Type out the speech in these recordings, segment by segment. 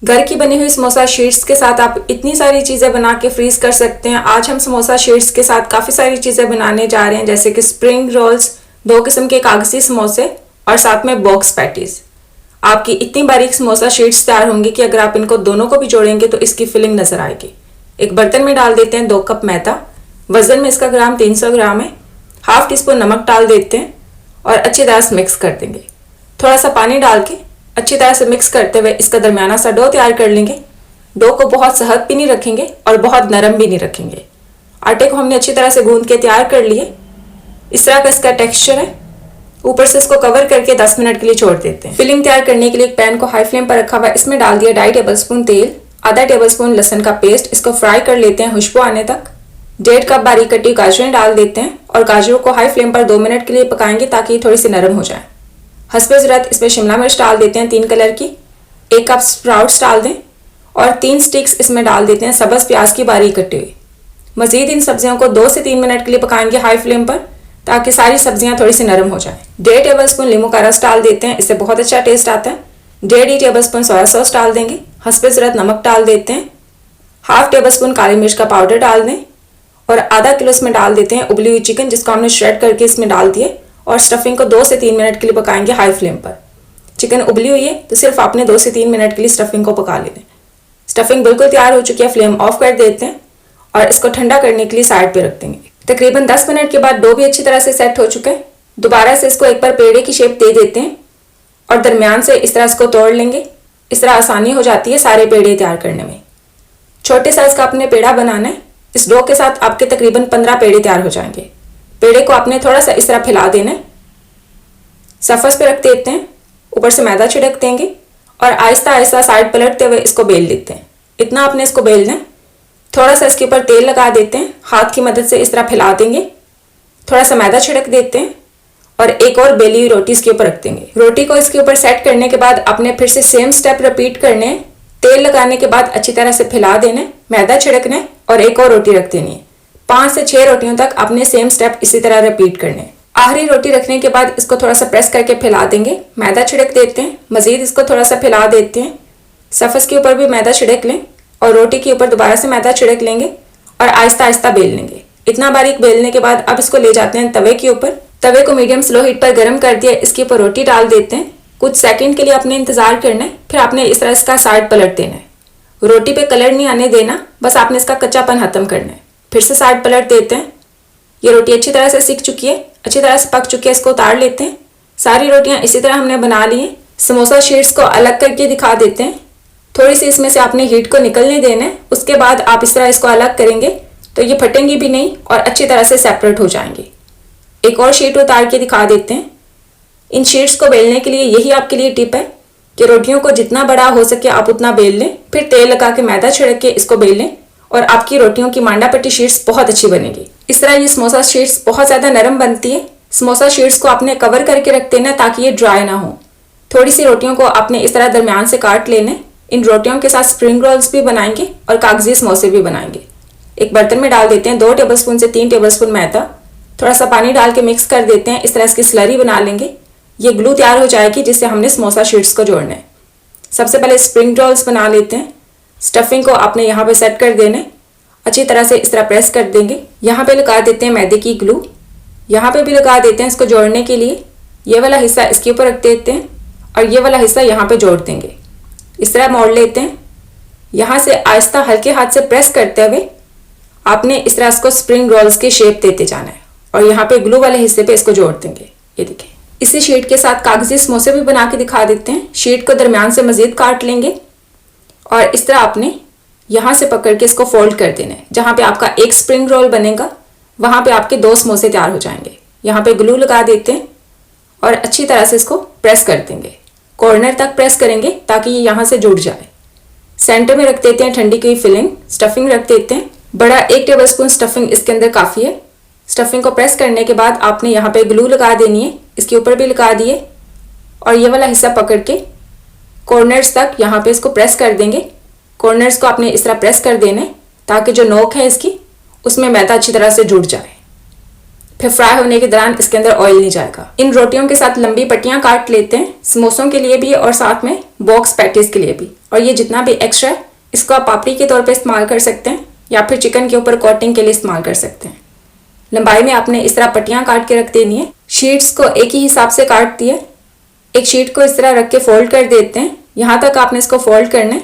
घर की बनी हुई समोसा शीट्स के साथ आप इतनी सारी चीज़ें बना के फ्रीज कर सकते हैं। आज हम समोसा शीट्स के साथ काफ़ी सारी चीज़ें बनाने जा रहे हैं, जैसे कि स्प्रिंग रोल्स, 2 किस्म के कागजी समोसे और साथ में बॉक्स पैटीज। आपकी इतनी बारीक समोसा शीट्स तैयार होंगी कि अगर आप इनको दोनों को भी जोड़ेंगे तो इसकी फिलिंग नजर आएगी। एक बर्तन में डाल देते हैं 2 कप मैदा, वजन में इसका ग्राम 300 ग्राम है। हाफ टी स्पून नमक डाल देते हैं और अच्छी तरह से मिक्स कर देंगे। थोड़ा सा पानी डाल के अच्छी तरह से मिक्स करते हुए इसका दरमियाना सा डो तैयार कर लेंगे। डो को बहुत सख्त भी नहीं रखेंगे और बहुत नरम भी नहीं रखेंगे। आटे को हमने अच्छी तरह से गूंद के तैयार कर लिए। इस तरह का इसका टेक्सचर है। ऊपर से इसको कवर करके 10 मिनट के लिए छोड़ देते हैं। फिलिंग तैयार करने के लिए एक पैन को हाई फ्लेम पर रखा हुआ है। इसमें डाल दिया 2.5 टेबलस्पून तेल, आधा टेबलस्पून लहसुन का पेस्ट। इसको फ्राई कर लेते हैं खुशबू आने तक। 1.5 कप बारीक कटी गाजरें डाल देते हैं और गाजरों को हाई फ्लेम पर 2 मिनट के लिए पकाएंगे ताकि ये थोड़ी सी नरम हो जाए। हस्बे ज़रूरत इसमें शिमला मिर्च डाल देते हैं 3 कलर की। 1 कप स्प्राउट्स डाल दें और 3 स्टिक्स इसमें डाल देते हैं सब्ज़ प्याज की बारीक कटी हुई। मज़ीद इन सब्जियों को 2 से 3 मिनट के लिए पकाएंगे हाई फ्लेम पर ताकि सारी सब्जियां थोड़ी सी नरम हो जाए। 1.5 टेबलस्पून नींबू का रस डाल देते हैं, इससे बहुत अच्छा टेस्ट आता है। 1.5 टेबलस्पून सोया सॉस डाल देंगे। हस्बे ज़रूरत नमक डाल देते हैं। हाफ टेबलस्पून काली मिर्च का पाउडर डाल दें और आधा किलो इसमें डाल देते हैं उबली हुई चिकन, जिसको हमने श्रेड करके इसमें डाल दिए और स्टफिंग को 2 से 3 मिनट के लिए पकाएंगे हाई फ्लेम पर। चिकन उबली हुई है तो सिर्फ आपने 2 से 3 मिनट के लिए स्टफिंग को पका लेना है। स्टफिंग बिल्कुल तैयार हो चुकी है। फ्लेम ऑफ कर देते हैं और इसको ठंडा करने के लिए साइड पे रख देंगे। तकरीबन 10 मिनट के बाद डो भी अच्छी तरह से सेट हो चुका है। दोबारा से इसको एक बार पेड़े की शेप दे देते हैं और दरमियान से इस तरह इसको तोड़ लेंगे। इस तरह आसानी हो जाती है सारे पेड़े तैयार करने में। छोटे साइज का आपने पेड़ा बनाना है। इस डो के साथ आपके तकरीबन 15 पेड़े तैयार हो जाएंगे। पेड़े को आपने थोड़ा सा इस तरह फैला देना है। सरफेस पे रख देते हैं, ऊपर से मैदा छिड़क देंगे और आहिस्ता आहिस्ता साइड पलटते हुए इसको बेल लेते हैं। इतना आपने इसको बेलना है। थोड़ा सा इसके ऊपर तेल लगा देते हैं, हाथ की मदद से इस तरह फैला देंगे। थोड़ा सा मैदा छिड़क देते हैं और एक और बेली हुई रोटी इसके ऊपर रख देंगे। रोटी को इसके ऊपर सेट करने के बाद आपने फिर से सेम स्टेप रिपीट करने हैं। तेल लगाने के बाद अच्छी तरह से फैला देना है, मैदा छिड़कना है और एक और रोटी रख देनी है। 5 से 6 रोटियों तक आपने सेम स्टेप इसी तरह रिपीट करने हैं। आखिरी रोटी रखने के बाद इसको थोड़ा सा प्रेस करके फैला देंगे। मैदा छिड़क देते हैं, मजीद इसको थोड़ा सा फैला देते हैं। सरफेस के ऊपर भी मैदा छिड़क लें और रोटी के ऊपर दोबारा से मैदा छिड़क लेंगे और आहिस्ता आहिस्ता बेल लेंगे। इतना बारीक बेलने के बाद अब इसको ले जाते हैं तवे के ऊपर। तवे को मीडियम स्लो हीट पर गर्म कर दिया। इसके ऊपर रोटी डाल देते हैं। कुछ सेकंड के लिए आपने इंतजार करना है, फिर आपने इस तरह इसका साइड पलट देना है। रोटी पे कलर नहीं आने देना, बस आपने इसका कच्चापन खत्म करना है। फिर से साइड पलट देते हैं। ये रोटी अच्छी तरह से सिक चुकी है, अच्छी तरह से पक चुकी है। इसको उतार लेते हैं। सारी रोटियां इसी तरह हमने बना ली हैं। समोसा शीट्स को अलग करके दिखा देते हैं। थोड़ी सी इसमें से आपने हीट को निकलने देना है। उसके बाद आप इस तरह इसको अलग करेंगे तो ये फटेंगी भी नहीं और अच्छी तरह से सेपरेट हो जाएंगे। एक और शीट उतार के दिखा देते हैं। इन शीट्स को बेलने के लिए यही आपके लिए टिप है कि रोटियों को जितना बड़ा हो सके आप उतना बेल लें, फिर तेल लगा के मैदा छिड़क के इसको बेल लें और आपकी रोटियों की मांडा पट्टी शीट्स बहुत अच्छी बनेगी। इस तरह ये समोसा शीट्स बहुत ज़्यादा नरम बनती है। समोसा शीट्स को आपने कवर करके रख देना ताकि ये ड्राई ना हो। थोड़ी सी रोटियों को आपने इस तरह दरमियान से काट लेना। इन रोटियों के साथ स्प्रिंग रोल्स भी बनाएंगे और कागजी समोसे भी बनाएंगे। एक बर्तन में डाल देते हैं 2 टेबलस्पून से 3 टेबलस्पून मैदा। थोड़ा सा पानी डाल के मिक्स कर देते हैं। इस तरह इसकी स्लरी बना लेंगे। ये ग्लू तैयार हो जाएगी जिससे हमने समोसा शीट्स को जोड़ना है। सबसे पहले स्प्रिंग रोल्स बना लेते हैं। स्टफिंग को आपने यहाँ पे सेट कर देना है। अच्छी तरह से इस तरह प्रेस कर देंगे। यहाँ पे लगा देते हैं मैदे की ग्लू। यहाँ पे भी लगा देते हैं इसको जोड़ने के लिए। ये वाला हिस्सा इसके ऊपर रख देते हैं और ये वाला हिस्सा यहाँ पे जोड़ देंगे। इस तरह मोड़ लेते हैं। यहाँ से आहिस्ता हल्के हाथ से प्रेस करते हुए आपने इस तरह इसको स्प्रिंग रोल्स की शेप देते जाना है और यहाँ पे ग्लू वाले हिस्से पे इसको जोड़ देंगे। ये देखिए। इसी शीट के साथ कागजी समोसे भी बना के दिखा देते हैं। शीट को दरमियान से मजीद काट लेंगे और इस तरह आपने यहाँ से पकड़ के इसको फोल्ड कर देना है। जहाँ पे आपका एक स्प्रिंग रोल बनेगा वहाँ पे आपके 2 समोसे तैयार हो जाएंगे। यहाँ पे ग्लू लगा देते हैं और अच्छी तरह से इसको प्रेस कर देंगे। कॉर्नर तक प्रेस करेंगे ताकि ये यहाँ से जुड़ जाए। सेंटर में रख देते हैं ठंडी की फिलिंग। स्टफिंग रख देते हैं। बड़ा 1 टेबलस्पून स्टफिंग इसके अंदर काफ़ी है। स्टफिंग को प्रेस करने के बाद आपने यहाँ पे ग्लू लगा देनी है। इसके ऊपर भी लगा दिए और ये वाला हिस्सा पकड़ के कॉर्नर्स तक यहाँ पे इसको प्रेस कर देंगे। कॉर्नर्स को आपने इस तरह प्रेस कर देना है ताकि जो नोक है इसकी उसमें मैदा अच्छी तरह से जुड़ जाए। फिर फ्राई होने के दौरान इसके अंदर ऑयल नहीं जाएगा। इन रोटियों के साथ लंबी पट्टियां काट लेते हैं, समोसों के लिए भी और साथ में बॉक्स पैटीज के लिए भी। और ये जितना भी एक्स्ट्रा है इसको आप पापड़ी के तौर पे इस्तेमाल कर सकते हैं या फिर चिकन के ऊपर कोटिंग के लिए इस्तेमाल कर सकते हैं। लंबाई में आपने इस तरह पट्टियां काट के रख देनी है। शीट्स को एक ही हिसाब से काट दिए। एक शीट को इस तरह रख के फोल्ड कर देते हैं, यहाँ तक आपने इसको फोल्ड करना है।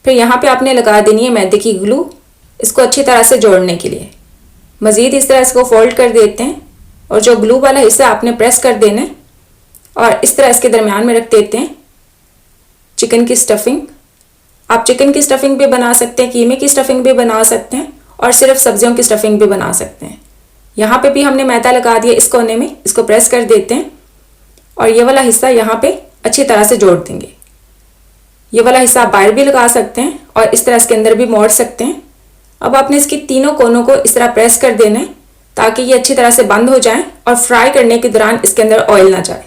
फिर यहाँ पे आपने लगा देनी है मैदे की ग्लू, इसको अच्छी तरह से जोड़ने के लिए। मज़ीद इस तरह इसको फोल्ड कर देते हैं और जो ग्लू वाला हिस्सा आपने प्रेस कर देना है और इस तरह इसके दरमियान में रख देते हैं चिकन की स्टफिंग। आप चिकन की स्टफिंग भी बना सकते हैं, कीमे की स्टफिंग भी बना सकते हैं और सिर्फ सब्जियों की स्टफिंग भी बना सकते हैं। यहाँ पे भी हमने मैदा लगा दिया इस कोने में, इसको प्रेस कर देते हैं और ये वाला हिस्सा यहाँ पे अच्छी तरह से जोड़ देंगे। ये वाला हिस्सा आप बाहर भी लगा सकते हैं और इस तरह इसके अंदर भी मोड़ सकते हैं। अब आपने इसकी तीनों कोनों को इस तरह प्रेस कर देना है ताकि ये अच्छी तरह से बंद हो जाए और फ्राई करने के दौरान इसके अंदर ऑयल ना जाए।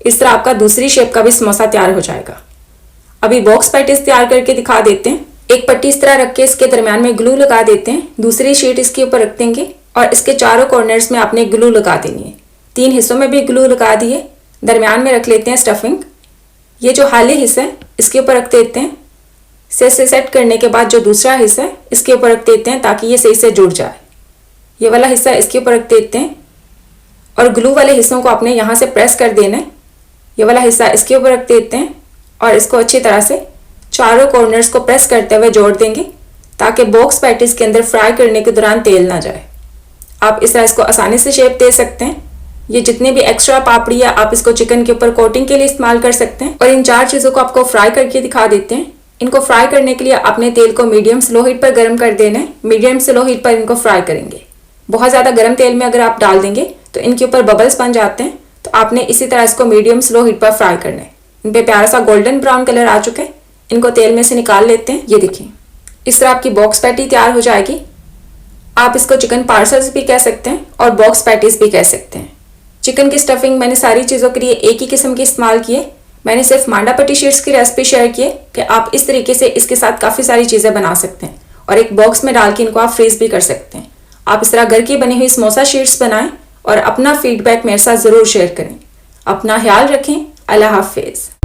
इस तरह आपका दूसरी शेप का भी समोसा तैयार हो जाएगा। अभी बॉक्स पैटीज तैयार करके दिखा देते हैं। एक पट्टी इस तरह रख के इसके दरमियान में ग्लू लगा देते हैं, दूसरी शीट इसके ऊपर रख देंगे और इसके चारों कॉर्नर्स में आपने ग्लू लगा देनी है। 3 हिस्सों में भी ग्लू लगा दिए, दरमियान में रख लेते हैं स्टफिंग। ये जो खाली हिस्सा है इसके ऊपर रख देते हैं। से सेट करने के बाद जो दूसरा हिस्सा है इसके ऊपर रख देते हैं ताकि ये सही से जुड़ जाए। ये वाला हिस्सा इसके ऊपर रख देते हैं और ग्लू वाले हिस्सों को आपने यहाँ से प्रेस कर देना है। ये वाला हिस्सा इसके ऊपर रख देते हैं और इसको अच्छी तरह से चारों कॉर्नर्स को प्रेस करते हुए जोड़ देंगे ताकि बॉक्स पैटीज के अंदर फ्राई करने के दौरान तेल ना जाए। आप इस तरह इसको आसानी से शेप दे सकते हैं। ये जितने भी एक्स्ट्रा पापड़ी है आप इसको चिकन के ऊपर कोटिंग के लिए इस्तेमाल कर सकते हैं। और इन 4 चीज़ों को आपको फ्राई करके दिखा देते हैं। इनको फ्राई करने के लिए आपने तेल को मीडियम स्लो हीट पर गर्म कर देना है। मीडियम स्लो हीट पर इनको फ्राई करेंगे। बहुत ज़्यादा गर्म तेल में अगर आप डाल देंगे तो इनके ऊपर बबल्स बन जाते हैं, तो आपने इसी तरह इसको मीडियम स्लो हीट पर फ्राई करना है। इन पे प्यारा सा गोल्डन ब्राउन कलर आ चुके हैं। इनको तेल में से निकाल लेते हैं। ये देखिए इस तरह आपकी बॉक्स पैटी तैयार हो जाएगी। आप इसको चिकन पार्सल्स भी कह सकते हैं और बॉक्स पैटीज भी कह सकते हैं। चिकन की स्टफिंग मैंने सारी चीज़ों के लिए एक ही किस्म की इस्तेमाल की है। मैंने सिर्फ मांडा पट्टी शीट्स की रेसिपी शेयर की है कि आप इस तरीके से इसके साथ काफ़ी सारी चीज़ें बना सकते हैं और एक बॉक्स में डाल के इनको आप फ्रीज भी कर सकते हैं। आप इस तरह घर की बनी हुई समोसा शीट्स बनाएं और अपना फीडबैक मेरे साथ ज़रूर शेयर करें। अपना ख्याल रखें। अल्लाह हाफिज़।